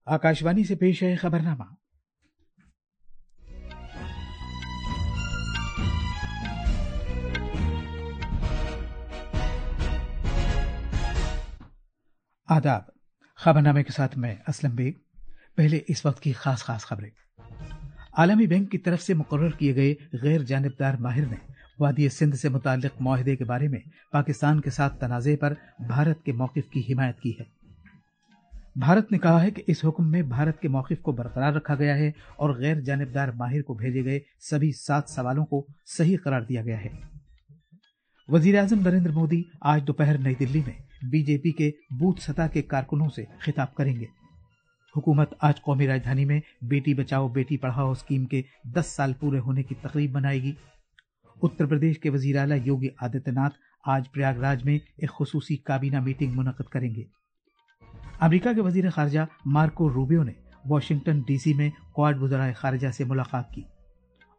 आकाशवाणी से पेश है खबरनामा। आदाब। खबरनामे के साथ मैं असलम बेग। पहले इस वक्त की खास खबरें। आलमी बैंक की तरफ से मुकर्रर किए गए गैर जानिबदार माहिर ने वादी सिंध से मुताल्लिक मुआहदे के बारे में पाकिस्तान के साथ तनाज़े पर भारत के मौक़िफ़ की हिमायत की है। भारत ने कहा है कि इस हुक्म में भारत के मौक़िफ़ को बरकरार रखा गया है और गैर जानिबदार माहिर को भेजे गए सभी 7 सवालों को सही करार दिया गया है। वज़ीर आज़म नरेंद्र मोदी आज दोपहर नई दिल्ली में बीजेपी के बूथ सतह के कारकुनों से खिताब करेंगे। हुकूमत आज कौमी राजधानी में बेटी बचाओ बेटी पढ़ाओ स्कीम के 10 साल पूरे होने की तकरीब मनाएगी। उत्तर प्रदेश के वज़ीर आला योगी आदित्यनाथ आज प्रयागराज में एक खुसूसी काबीना मीटिंग मुनक़्क़िद करेंगे। अमेरिका के वज़ीर ख़ारजा मार्को रूबियो ने वाशिंगटन डीसी में क्वाड वज़राए ख़ारजा से मुलाकात की।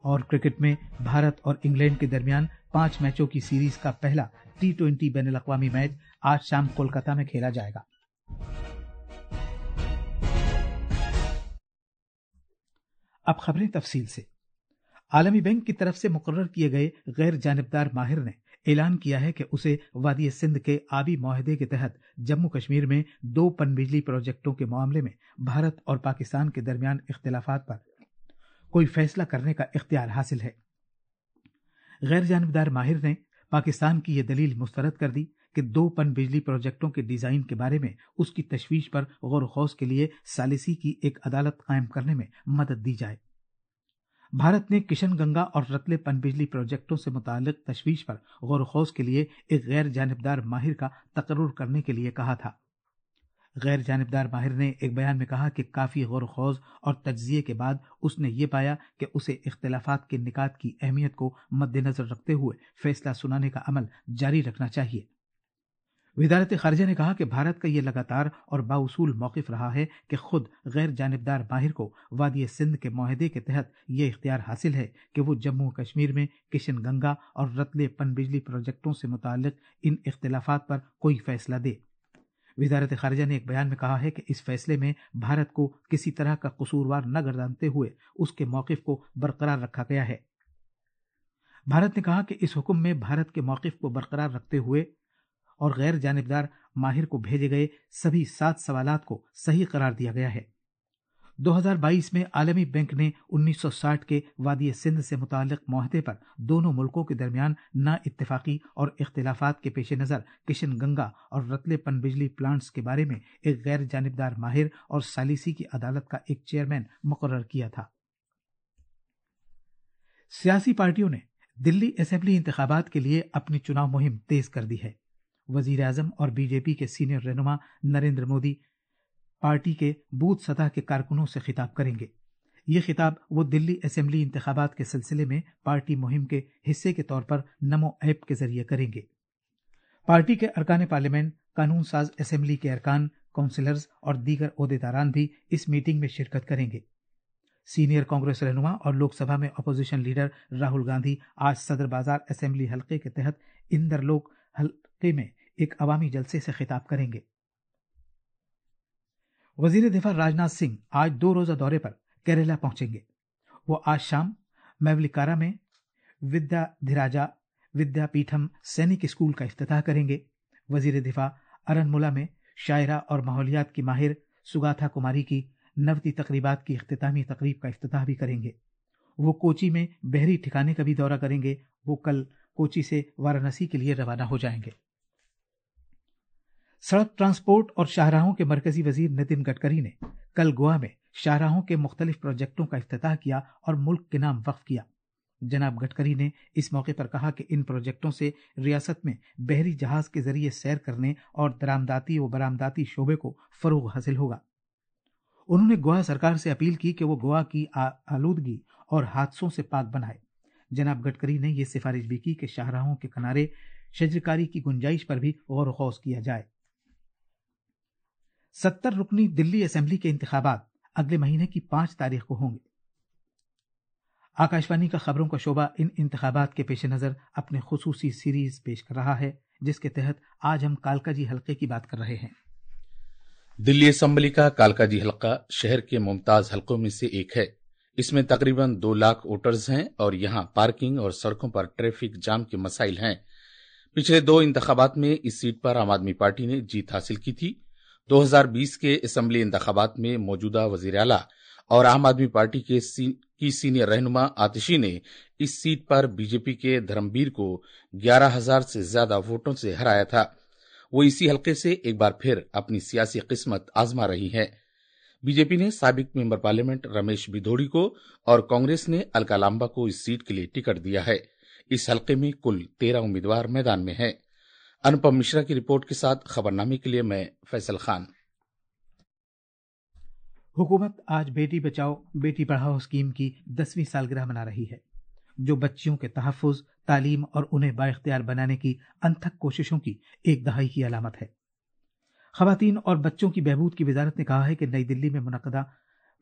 और क्रिकेट में भारत और इंग्लैंड के दरमियान 5 मैचों की सीरीज का पहला T20 बैनुल-अक़वामी मैच आज शाम कोलकाता में खेला जाएगा। अब खबरें तफसील से। आलमी बैंक की तरफ से मुकर्रर किए गए गैर जानिबदार माहिर ने ऐलान किया है कि उसे वादी सिंध के आबी मुआहदे के तहत जम्मू कश्मीर में 2 पनबिजली प्रोजेक्टों के मामले में भारत और पाकिस्तान के दरमियान इख्तिलाफात पर कोई फैसला करने का इख्तियार हासिल है। गैर जानिबदार माहिर ने पाकिस्तान की यह दलील मुस्तरद कर दी कि 2 पनबिजली प्रोजेक्टों के डिजाइन के बारे में उसकी तशवीश पर गौर खौज के लिए सालिसी की एक अदालत कायम करने में मदद दी जाए। भारत ने किशन गंगा और रतले पनबिजली प्रोजेक्टों से मुताल्लिक तशवीश पर गौर खौज के लिए एक गैर जानिबदार माहिर का तकर्रुर करने के लिए कहा था। गैर जानिबदार माहिर ने एक बयान में कहा कि काफ़ी गौर खौज और तज्जिये के बाद उसने ये पाया कि उसे इख्तिलाफात के निकात की अहमियत को मद्देनजर रखते हुए फैसला सुनाने का अमल जारी रखना चाहिए। वज़ारत ख़ारिजा ने कहा कि भारत का यह लगातार और बाउसूल मौक़िफ़ रहा है कि खुद गैर जानिबदार माहिर को वादी सिंध के मुआहदे के तहत यह इख्तियार हासिल है कि वो जम्मू कश्मीर में किशन गंगा और रतले पनबिजली प्रोजेक्टों से मुताल्लिक इन इख्तिलाफात पर कोई फैसला दे। वज़ारत ख़ारिजा ने एक बयान में कहा है कि इस फैसले में भारत को किसी तरह का कसूरवार न गर्दानते हुए उसके मौक़िफ़ को बरकरार रखा गया है। भारत ने कहा कि इस हुक्म में भारत के मौक़िफ़ को बरकरार रखते हुए और गैर जानिबदार माहिर को भेजे गए सभी 7 सवालात को सही करार दिया गया है। 2022 में आलमी बैंक ने 1960 के वादी सिंध से मुताल्लिक मुआहदे पर दोनों मुल्कों के दरमियान ना इत्तेफाकी और इख्तिलाफात के पेश नज़र किशन गंगा और रतले पनबिजली प्लांट्स के बारे में एक गैर जानिबदार माहिर और सालिसी की अदालत का एक चेयरमैन मुकर्रर किया था। सियासी पार्टियों ने दिल्ली असेंबली इंतखाबात के लिए अपनी चुनाव मुहिम तेज कर दी है। वज़ीर आज़म और बीजेपी के सीनियर रहनुमा नरेंद्र मोदी पार्टी के बूथ सतह के कारकुनों से खिताब करेंगे। ये खिताब वो दिल्ली असेंबली इंतखाबात के सिलसिले में पार्टी मुहिम के हिस्से के तौर पर नमो ऐप के जरिए करेंगे। पार्टी के अरकान पार्लियामेंट, कानून साज असेंबली के अरकान, काउंसिलर्स और दीगर ओहदेदारान भी इस मीटिंग में शिरकत करेंगे। सीनियर कांग्रेस रहनुमा और लोकसभा में अपोजिशन लीडर राहुल गांधी आज सदर बाजार असेंबली हल्के के तहत इंदरलोक हल्के में एक अवामी जलसे से खिताब करेंगे। वजीर दिफा राजनाथ सिंह आज 2 रोजा दौरे पर केरला पहुंचेंगे। वो आज शाम मैवलिकारा में विद्याधिराजा विद्यापीठम सैनिक स्कूल का इफ्तिताह करेंगे। वजीर दिफा अरनमुला में शायरा और माहौलियात की माहिर सुगाथा कुमारी की 90 तकरीबात की इख्तितामी तकरीब का इफ्तिताह भी करेंगे। वो कोची में बहरी ठिकाने का भी दौरा करेंगे। वो कल कोची से वाराणसी के लिए रवाना हो जाएंगे। सड़क ट्रांसपोर्ट और शाहराहों के मरकजी वजीर नितिन गडकरी ने कल गोवा में शाहराहों के मुख्तलिफ प्रोजेक्टों का इफ्तिताह किया और मुल्क के नाम वक्फ किया। जनाब गडकरी ने इस मौके पर कहा कि इन प्रोजेक्टों से रियासत में बहरी जहाज के जरिए सैर करने और दरामदाती व बरामदाती शोबे को फरोग हासिल होगा। उन्होंने गोवा सरकार से अपील की कि वो गोवा की आलूदगी और हादसों से पाक बनाए। जनाब गडकरी ने यह सिफारिश भी की कि शाहराहों के किनारे शजरकारी की गुंजाइश पर भी गौर खौज किया जाए। 70 रुकनी दिल्ली असेंबली के इंतखाबात अगले महीने की 5 तारीख को होंगे। आकाशवाणी का खबरों का शोबा इन इंतखाबात के पेश नज़र अपने खुसूसी सीरीज पेश कर रहा है, जिसके तहत आज हम कालकाजी हल्के की बात कर रहे हैं। दिल्ली असेंबली का कालकाजी हलका शहर के मुमताज हलकों में से एक है। इसमें तकरीबन 2 लाख वोटर्स हैं और यहां पार्किंग और सड़कों पर ट्रैफिक जाम के मसाइल हैं। पिछले 2 इंतखाबात में इस सीट पर आम आदमी पार्टी ने जीत हासिल की थी। 2020 के असेंबली इंतखाबात में मौजूदा वजीर आला और आम आदमी पार्टी की सीनियर रहनुमा आतिशी ने इस सीट पर बीजेपी के धर्मवीर को 11,000 से ज्यादा वोटों से हराया था। वो इसी हलके से एक बार फिर अपनी सियासी किस्मत आजमा रही है। बीजेपी ने साबिक मेंबर पार्लियामेंट रमेश बिधोड़ी को और कांग्रेस ने अलका लांबा को इस सीट के लिए टिकट दिया है। इस हलके में कुल 13 उम्मीदवार मैदान में हैं। अनुपम मिश्रा की रिपोर्ट के साथ खबरनामे के लिए मैं फैसल खान। हुकूमत आज बेटी बचाओ बेटी पढ़ाओ स्कीम की 10वीं सालगिरह मना रही है, जो बच्चियों के तहफ्फुज, तालीम और उन्हें बाइख्तियार बनाने की अनथक कोशिशों की एक दहाई की अलामत है। खवातीन और बच्चों की बहबूद की वजारत ने कहा है कि नई दिल्ली में मुनक़दा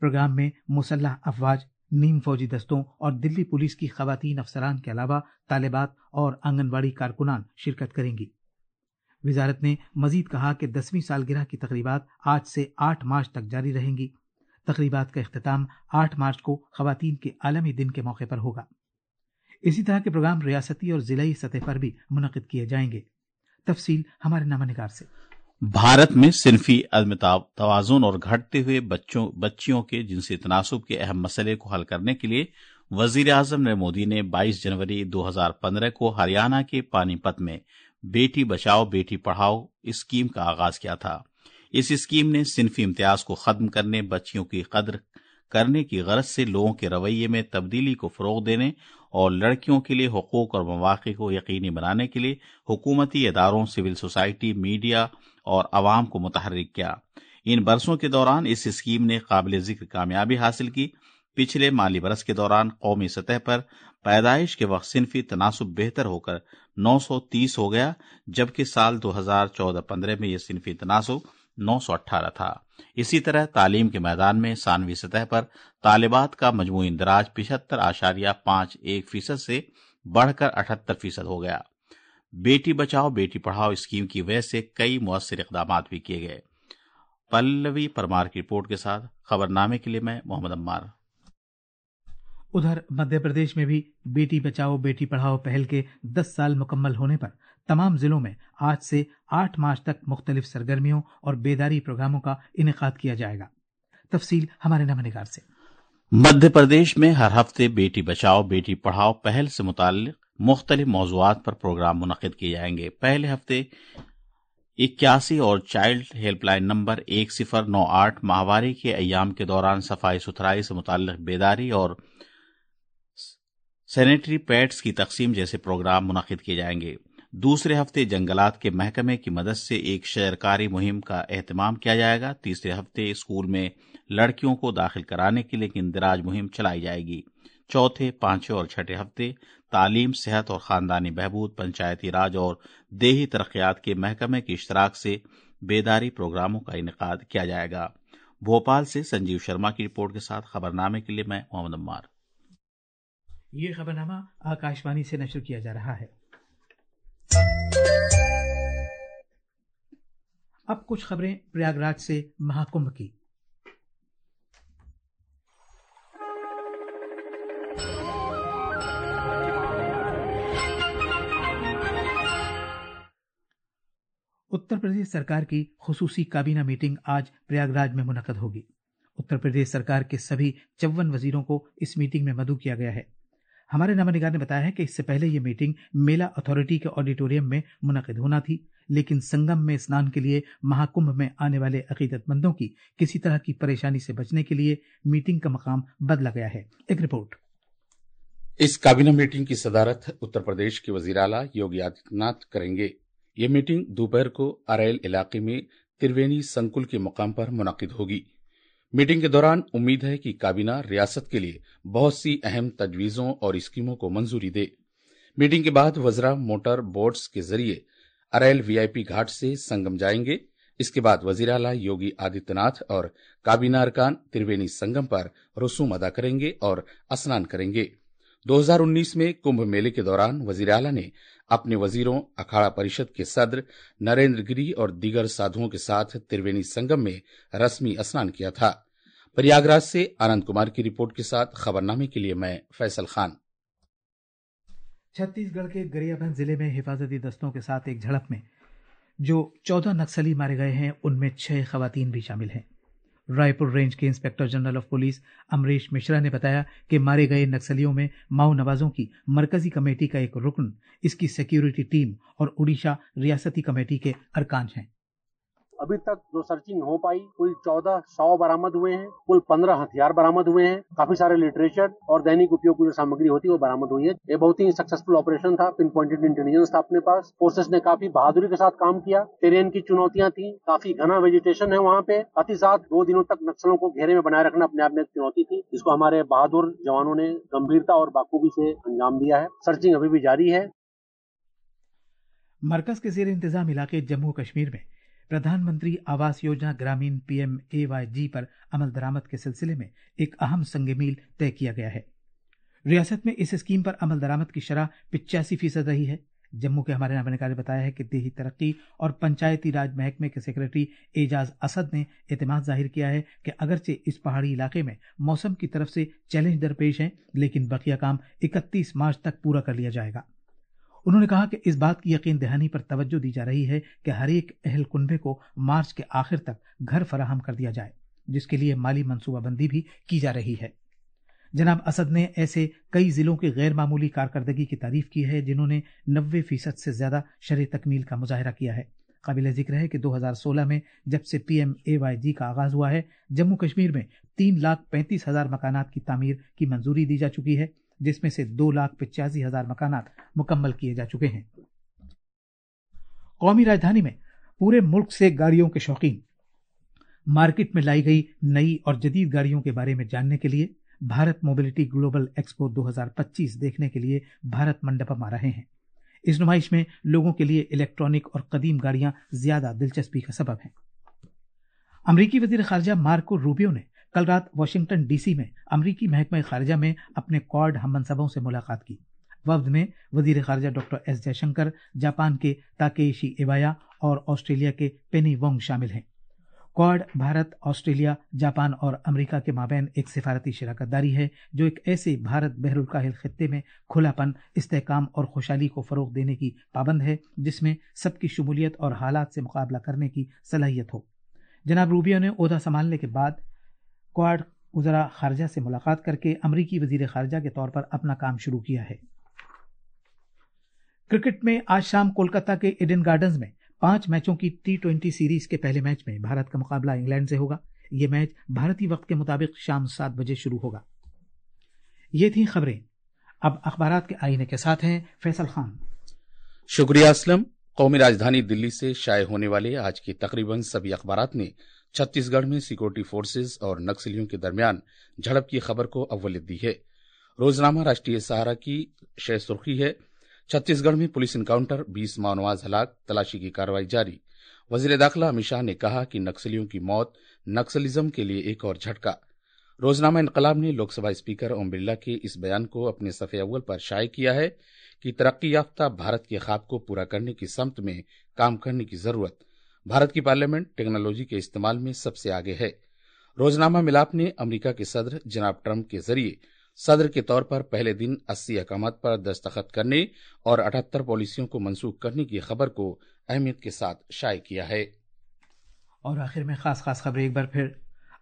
प्रोग्राम में मुसल्लह अफवाज, नीम फौजी दस्तों और दिल्ली पुलिस की खवातीन अफसरान के अलावा तालिबात और आंगनबाड़ी कारकुनान शिरकत करेंगी। वजारत ने मजीद कहा कि 10वीं सालगिरह की तकरीबात आज से 8 मार्च तक जारी रहेंगी। तकरीबात का इख्तिताम 8 मार्च को खवातीन के आलमी दिन के मौके पर होगा। इसी तरह के प्रोग्राम रियासती और जिलाई सतह पर भी मुनक़िद किए जाएंगे। तफसील हमारे नामानिगार से। भारत में सिनफी अदम तवाज़ुन और घटते हुए बच्चियों के जिनसी तनासुब के अहम मसले को हल करने के लिए वजीर आजम नरेंद्र मोदी ने 22 जनवरी 2015 को हरियाणा के पानीपत में बेटी बचाओ बेटी पढ़ाओ स्कीम का आगाज किया था। इस स्कीम ने सिनफी इम्तियाज को खत्म करने, बच्चियों की कद्र करने की गरज से लोगों के रवैये में तब्दीली को फरोग देने और लड़कियों के लिए हुकूक और मौक़े को यकीनी बनाने के लिए हुकूमती इदारों, सिविल सोसाइटी, मीडिया और अवाम को मुतहर्रिक किया। इन बरसों के दौरान इस स्कीम ने काबिल जिक्र कामयाबी हासिल की। पिछले माली बरस के दौरान कौमी सतह पर पैदाइश के वक्त सिनफी तनासुब बेहतर होकर 930 हो गया, जबकि साल 2014-15 में यह सिनफी तनासुब 918 था। इसी तरह तालीम के मैदान में सानवी सतह पर तालिबात का मजमूई इंदराज 75.51% से बढ़कर 78% हो गया। बेटी बचाओ बेटी पढ़ाओ स्कीम की वजह से कई मुअस्सिर इक़दामात भी किए गए। पल्लवी परमार की रिपोर्ट के साथ खबरनामे के लिए मैं मोहम्मद अम्मार। उधर मध्य प्रदेश में भी बेटी बचाओ बेटी पढ़ाओ पहल के 10 साल मुकम्मल होने पर तमाम जिलों में आज से 8 मार्च तक मुख्तलिफ सरगर्मियों और बेदारी प्रोग्रामों का इनेकाद किया जाएगा। तफसील हमारे नामानिगार से। मध्य प्रदेश में हर हफ्ते बेटी बचाओ बेटी पढ़ाओ पहल से मुताल्लिक मुख्तलिफ मौज़ूआत पर प्रोग्राम मुनक़िद किए जाएंगे। पहले हफ्ते 81 और चाइल्ड हेल्पलाइन नंबर 1098 माहवारी के अय्याम के दौरान सफाई सुथराई से मुताल्लिक बेदारी और सैनिटरी पैड्स की तकसीम जैसे प्रोग्राम मुनक़िद किए जाएंगे। दूसरे हफ्ते जंगलात के महकमे की मदद से एक शजरकारी मुहिम का एहतमाम किया जाएगा। तीसरे हफ्ते स्कूल में लड़कियों को दाखिल कराने के लिए इंदिराज मुहिम चलाई जाएगी। चौथे, पांचवें और छठे हफ्ते तालीम, सेहत और खानदानी बहबूद, पंचायती राज और देही तरक्यात के महकमे की इश्तराक से बेदारी प्रोग्रामों का इनेकाद किया जाएगा। भोपाल से संजीव शर्मा की रिपोर्ट के साथ खबरनामे के लिए मैं मोहम्मद अम्मार। ये खबरनामा आकाशवाणी से नशर किया जा रहा है। अब कुछ खबरें प्रयागराज से महाकुंभ की। उत्तर प्रदेश सरकार की खुसूसी काबीना मीटिंग आज प्रयागराज में मुनक़द होगी। उत्तर प्रदेश सरकार के सभी 54 वजीरों को इस मीटिंग में मदऊ किया गया है। हमारे नामानिगार ने बताया है कि इससे पहले यह मीटिंग मेला अथॉरिटी के ऑडिटोरियम में मुनक़िद होना थी, लेकिन संगम में स्नान के लिए महाकुंभ में आने वाले अकीदतमंदों की किसी तरह की परेशानी से बचने के लिए मीटिंग का मकाम बदला गया है। एक रिपोर्ट। इस काबीना मीटिंग की सदारत उत्तर प्रदेश के वजीर आला योगी आदित्यनाथ करेंगे। ये मीटिंग दोपहर को अरैल इलाके में त्रिवेणी संकुल के मुकाम पर मुनक़िद होगी। मीटिंग के दौरान उम्मीद है कि काबीना रियासत के लिए बहुत सी अहम तजवीज़ों और स्कीमों को मंजूरी दे। मीटिंग के बाद वज़रा मोटर बोट्स के जरिए अरैल वीआईपी घाट से संगम जाएंगे। इसके बाद वज़ीर आला योगी आदित्यनाथ और काबीना अरकान त्रिवेणी संगम पर रसूम अदा करेंगे और स्नान करेंगे। 2019 में कुंभ मेले के दौरान वजीर आला ने अपने वजीरों, अखाड़ा परिषद के सदर नरेंद्र गिरी और दीगर साधुओं के साथ त्रिवेणी संगम में रस्मी स्नान किया था। प्रयागराज से आनंद कुमार की रिपोर्ट के साथ खबरनामे के लिए मैं फैसल खान। छत्तीसगढ़ के गरियाबंद जिले में हिफाजती दस्तों के साथ एक झड़प में जो 14 नक्सली मारे गए हैं उनमें 6 खवातीन भी शामिल हैं। रायपुर रेंज के inspector general of police Amrish Mishra ने बताया कि मारे गए नक्सलियों में माओ नवाजों की मरकजी कमेटी का एक रुकन, इसकी सिक्योरिटी टीम और उड़ीसा रियासती कमेटी के अरकान हैं। अभी तक जो सर्चिंग हो पाई कुल 14 शव बरामद हुए हैं, कुल 15 हथियार बरामद हुए हैं, काफी सारे लिटरेचर और दैनिक उपयोग की जो सामग्री होती है वो बरामद हुई है। ये बहुत ही सक्सेसफुल ऑपरेशन था। पिन पॉइंटेड इंटेलिजेंस था अपने पास। फोर्सेस ने काफी बहादुरी के साथ काम किया। टेरेन की चुनौतियां थी, काफी घना वेजिटेशन है वहाँ पे। साथ ही साथ 2 दिनों तक नक्सलों को घेरे में बनाए रखना अपने आप में एक चुनौती थी, जिसको हमारे बहादुर जवानों ने गंभीरता और बाखूबी से अंजाम दिया है। सर्चिंग अभी भी जारी है। मरकज के जेर इंतजाम इलाके जम्मू कश्मीर में प्रधानमंत्री आवास योजना ग्रामीण PMAYG पर अमल दरामद के सिलसिले में एक अहम संग मील तय किया गया है। रियासत में इस स्कीम पर अमल दरामद की शरह 85% रही है। जम्मू के हमारे नामनिकार ने बताया है कि देही तरक्की और पंचायती राज महकमे के सेक्रेटरी एजाज असद ने एतमाद जाहिर किया है कि अगरचे इस पहाड़ी इलाके में मौसम की तरफ से चैलेंज दरपेश हैं, लेकिन बकिया काम 31 मार्च तक पूरा कर लिया जाएगा। उन्होंने कहा कि इस बात की यकीन दहानी पर तवज्जो दी जा रही है कि हर एक अहल कुनबे को मार्च के आखिर तक घर फराहम कर दिया जाए, जिसके लिए माली मंसूबाबंदी भी की जा रही है। जनाब असद ने ऐसे कई जिलों की गैर मामूली कारकर्दगी की तारीफ की है जिन्होंने 90% से ज्यादा शरह तकमील का मुजाहरा किया है। काबिल जिक्र है कि 2016 में जब से PMAYG का आगाज हुआ है, जम्मू कश्मीर में 3,35,000 मकानात की तामीर की मंजूरी दी जा चुकी है, जिसमें से 2,85,000 मकानात मुकम्मल किए जा चुके हैं। कौमी राजधानी में पूरे मुल्क से गाड़ियों के शौकीन मार्केट में लाई गई नई और जदीद गाड़ियों के बारे में जानने के लिए भारत मोबिलिटी ग्लोबल एक्सपो 2025 देखने के लिए भारत मंडपम आ रहे हैं। इस नुमाइश में लोगों के लिए इलेक्ट्रॉनिक और कदीम गाड़ियां ज्यादा दिलचस्पी का सबब हैं। अमरीकी वजीर खारजा मार्को रूबियो ने कल रात वाशिंगटन DC में अमरीकी महकमा खारजा में अपने क्वाड हममनसबों से मुलाकात की। वफ्द में वजीर खारजा डॉक्टर S जयशंकर, जापान के ताकेशी इवाया और ऑस्ट्रेलिया के पेनी वोंग शामिल हैं। क्वाड भारत, ऑस्ट्रेलिया, जापान और अमेरिका के माबैन एक सिफारती शराकतदारी है जो एक ऐसे भारत बहरुल काहिल खित्ते में खुलापन, इस्तेहकाम और खुशहाली को फरोग देने की पाबंद है, जिसमें सबकी शमूलियत और हालात से मुकाबला करने की सलाहियत हो। जनाब रूबियो ने ओहदा संभालने के बाद क्वाड वज़रा खारजा से मुलाकात करके अमरीकी वजीर खारजा के तौर पर अपना काम शुरू किया है। क्रिकेट में आज शाम कोलकाता के ईडन गार्डन्स में 5 मैचों की T20 सीरीज के पहले मैच में भारत का मुकाबला इंग्लैंड से होगा। यह मैच भारतीय वक्त के मुताबिक शाम 7 बजे शुरू होगा। ये थी खबरें। अब अखबारात के आईने के साथ हैं फैसल खान। शुक्रिया असलम। कौमी राजधानी दिल्ली से शाये होने वाले आज की तकरीबन सभी अखबारात ने छत्तीसगढ़ में सिक्योरिटी फोर्सेज और नक्सलियों के दरमियान झड़प की खबर को अव्वलियत दी है। रोजनामा राष्ट्रीय सहारा की शय सुर्खी है, छत्तीसगढ़ में पुलिस इनकाउंटर, 20 माओनवाज हलाक, तलाशी की कार्रवाई जारी। वजीर दाखिला अमित शाह ने कहा कि नक्सलियों की मौत नक्सलिज्म के लिए एक और झटका। रोजनामा इनकलाब ने लोकसभा स्पीकर ओम बिरला के इस बयान को अपने सफ़े अव्वल पर शाये किया है कि तरक्की याफ्ता भारत के ख्वाब को पूरा करने की समत में काम करने की जरूरत। भारत की पार्लियामेंट टेक्नोलॉजी के इस्तेमाल में सबसे आगे है। रोजनामा मिलाप ने अमेरिका के सदर जनाब ट्रंप के जरिए सदर के तौर पर पहले दिन 80 अहकामात पर दस्तखत करने और 78 पॉलिसियों को मनसूख करने की खबर को अहमियत के साथ शाये किया है। और आखिर में खास खबरें एक बार फिर।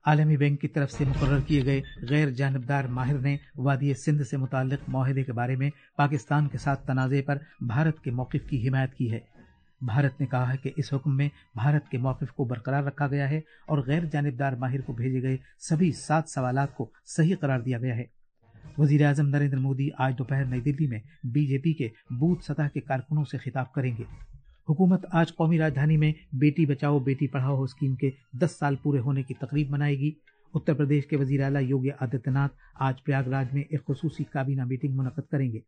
आलमी बैंक की तरफ से मुकर्रर किए गए गैर जानिबदार माहिर ने वादी सिंध से मुताल्लिक माहदे के बारे में पाकिस्तान के साथ तनाज़े पर भारत के मौक़िफ़ की हिमायत की है। भारत ने कहा है कि इस हुक्म में भारत के मौक़िफ़ को बरकरार रखा गया है और गैर जानिबदार माहिर को भेजे गए सभी 7 सवालात को सही करार दिया गया है। वज़ीर आज़म नरेंद्र मोदी आज दोपहर नई दिल्ली में बीजेपी के बूथ सतह के कारकुनों से खिताब करेंगे। हुकूमत आज कौमी राजधानी में बेटी बचाओ बेटी पढ़ाओ स्कीम के 10 साल पूरे होने की तकरीब मनाएगी। उत्तर प्रदेश के वज़ीर आला योगी आदित्यनाथ आज प्रयागराज में एक खुसूसी काबीना मीटिंग मुनक़्क़द करेंगे।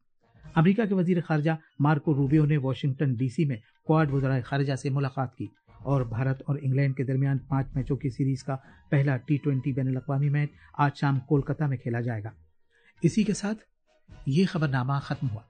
अमेरिका के वज़ीर ख़ारजा मार्को रूबियो ने वाशिंगटन DC में क्वाड वज़राए ख़ारजा से मुलाकात की और भारत और इंग्लैंड के दरमियान 5 मैचों की सीरीज का पहला T20 बैनुल-अक़वामी मैच आज शाम कोलकाता में खेला जाएगा। इसी के साथ یہ خبرنامہ ختم ہوا۔